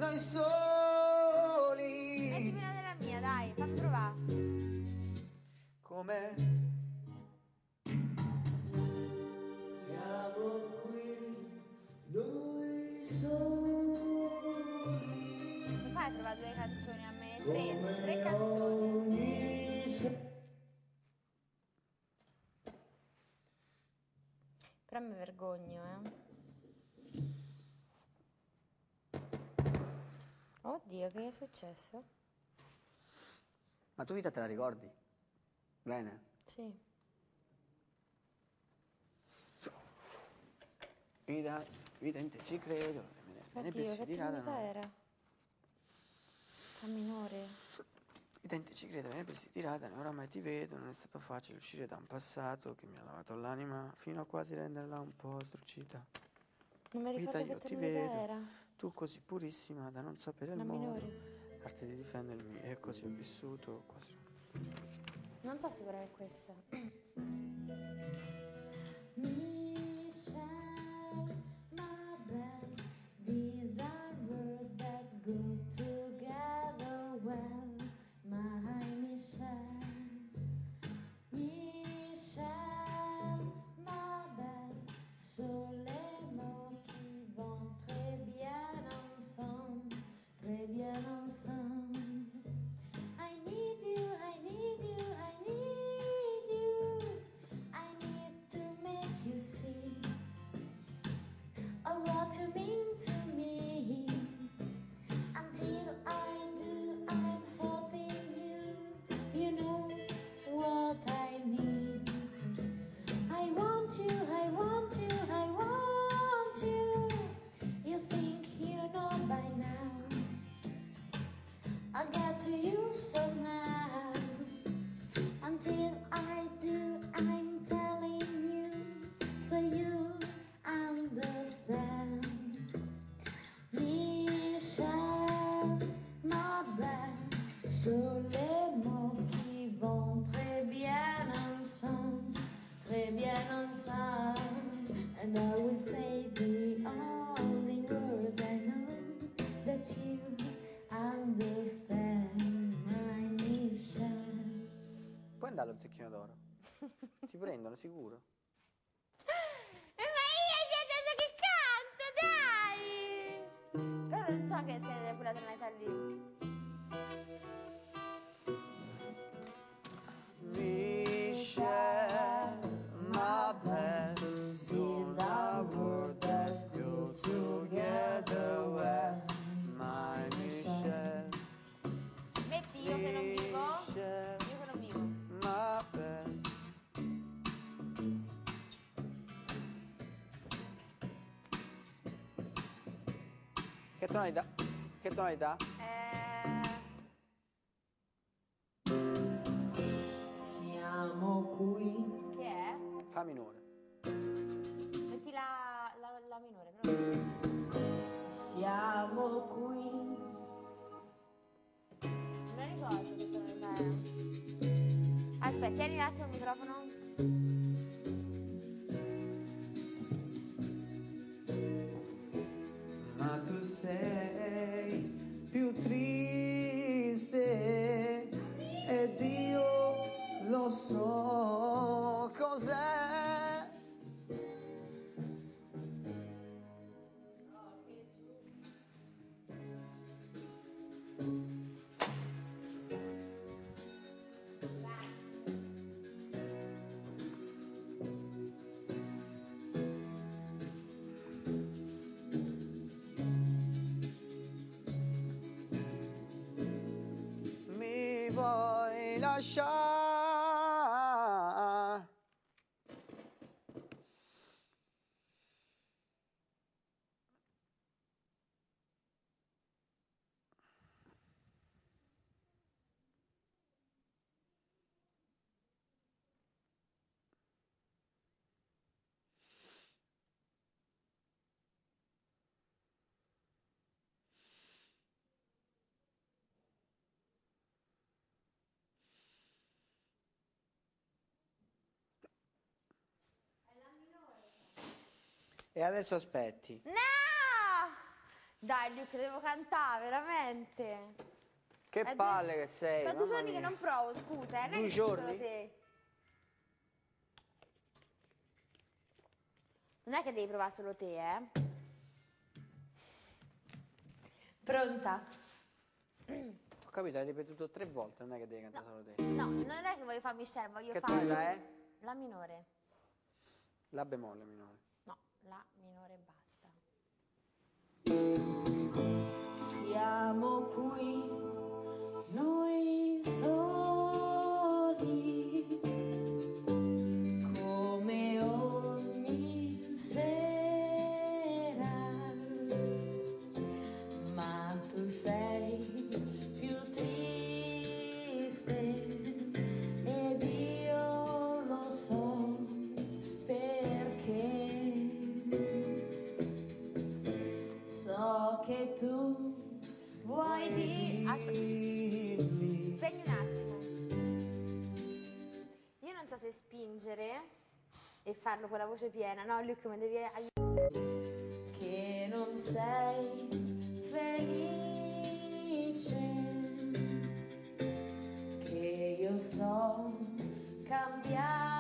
noi soli. Metti meno della mia, dai, fammi provare. Come siamo qui noi soli. Mi fai provare 2 canzoni a me? 3 canzoni. Però mi vergogno, Oddio, che è successo? Ma tu vita te la ricordi? Bene. Sì. Vita in te ci credo. Oddio, che tonalità era? Fa minore. Vita in te ci credo, ne presi tirata, oramai ti vedo, non è stato facile uscire da un passato che mi ha lavato l'anima fino a quasi renderla un po' storcita. Non mi ricordo Vita, io che ti tonalità vedo, era. tu così purissima da non sapere il La modo, minore. l'arte di difendermi e così ho vissuto quasi. Non so se è questa. Michelle, my bad. These are words that go together well. My Michelle. Michelle, my bad. Sur les mots qui vont très bien ensemble. Très bien ensemble. I need you, I need you, I need you. I need to make you see what you mean to me. Until I do, I'm helping you. You know what I mean. I want you, I want you, I want you. You think you know by now. I'll get to you somehow. Until I do, I'm telling you, so you understand. Michel, ma belle, sur les mots qui vont très bien ensemble, très bien ensemble. And I would say the only words I know that you understand, my Michelle. Puoi andare allo Zecchino d'Oro? Ti prendono sicuro? Ma io ho detto che canto, dai! Però non so che siete quella tonalità lì. Michelle, my bad. These are words that go together well. My Michelle, Metti io che non vivo. Michelle, Io che non vivo. my bad. Che tonalità? Che tonalità? Siamo qui. Che è? Fa minore. Metti la minore, però. Siamo qui. Non mi ricordo che tonalità è. Aspetta, tieni un attimo il microfono. Ma tu sei più triste ed io lo so cos'è. Mi vuoi lasciare? E adesso aspetti. No! Dai, Luke, devo cantare, veramente. Che È palle che sei, Sono 2 mamma giorni che mia. non provo, scusa, non è 2 che ci giorni? sono te. Non è che devi provare solo te, eh? Pronta? Ho capito, hai ripetuto 3 volte, non è che devi cantare solo te. No, non è che voglio farmi scena, voglio Che fare tonalità è? la minore. La bemolle minore. No, la minore basta. Siamo qui, noi soli, come ogni sera, ma tu sei più triste ed io lo so perché. So che tu vuoi dirmi Spegni un attimo. Io non so se spingere e farlo con la voce piena. No, Luke, mi devi aiutare. che non sei felice, che io sto cambiando.